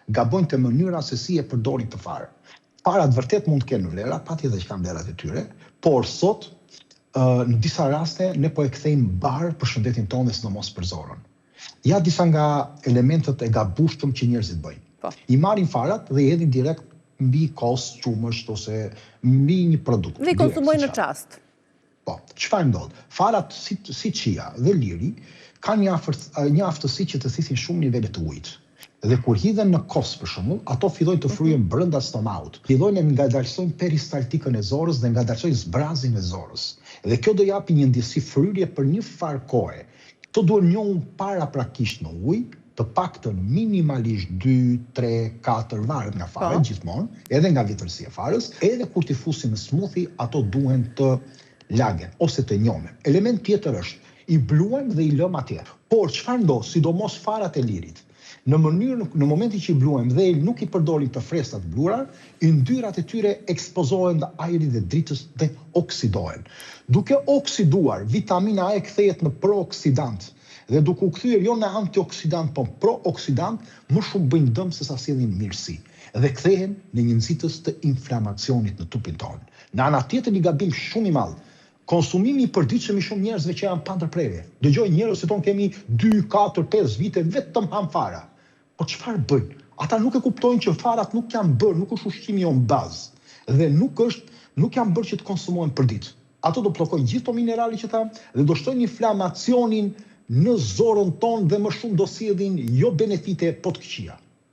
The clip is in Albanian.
gabojnë të mënyra se si e përdorin të fare. Farat vërtet mund të kenë vlera, patjetër që kanë vlerat e tyre, por sot në disa raste ne po e kthejmë barë për shëndetin tonë dhe sidomos për zorën. Ja disa nga elementet e gabueshëm që njerëzit bëjnë. I marrin farat dhe i hedhin direkt mbi kos, qumësht ose mbi një produkt. Dhe i konsumojnë në çast. Po, çfarë ndodh? Farat si chia dhe liri kanë një aftësi që të thisin shumë nivele të ujit. Dhe kur hidhen në kos për shembull, ato fillojnë të fryhen brenda stomaut. Fillojnë të ngadalsojnë peristaltikën e zorës dhe ngadalsojnë zbrazin e zorës. Dhe kjo do japi një ndjesi fryrje për një farë kohe. Këto duhet njohur paraprakisht në ujë, të paktën minimalisht 2, 3, 4 varet nga fare gjithmonë, edhe nga vjetërsia e farës, edhe kur t'i fusim në smoothie, ato duhen të lagen ose të njomen. Element tjetër është i bluajmë dhe i lëm atje. Por çfarë ndodh, sidomos farat e lirit? Në momentin që i bluajmë dhe nuk i përdorim të freskët bluara, yndyrat e tyre ekspozohen dhe ajrit dhe dritës dhe oksidohen. Duke oksiduar, vitamina E kthehet në prooksidant. Dhe duke u kthyer jo në antioksidant, po prooksidant, më shumë bëjnë dëm se sa sjellin mirësi. Dhe kthehen në një nxitës të inflamacionit në trupin tonë. Në ana tjetër një gabim shumë i madh. Konsumimi i përditshëm i shumë njerëzve që janë pa ndërprerje. Dëgjoj njerëz se ton kemi 2, 4, 5 vite vetëm han fara. Po çfarë bëjnë? Ata nuk e kuptojnë që farat nuk janë bërë, nuk është ushqimi jon bazë dhe nuk janë bërë që të konsumohen për ditë. Ato do bllokojnë gjithë to minerali që tham dhe do shtojnë inflamacionin në zorën tonë dhe më shumë do sjellin jo benefite po të këqija.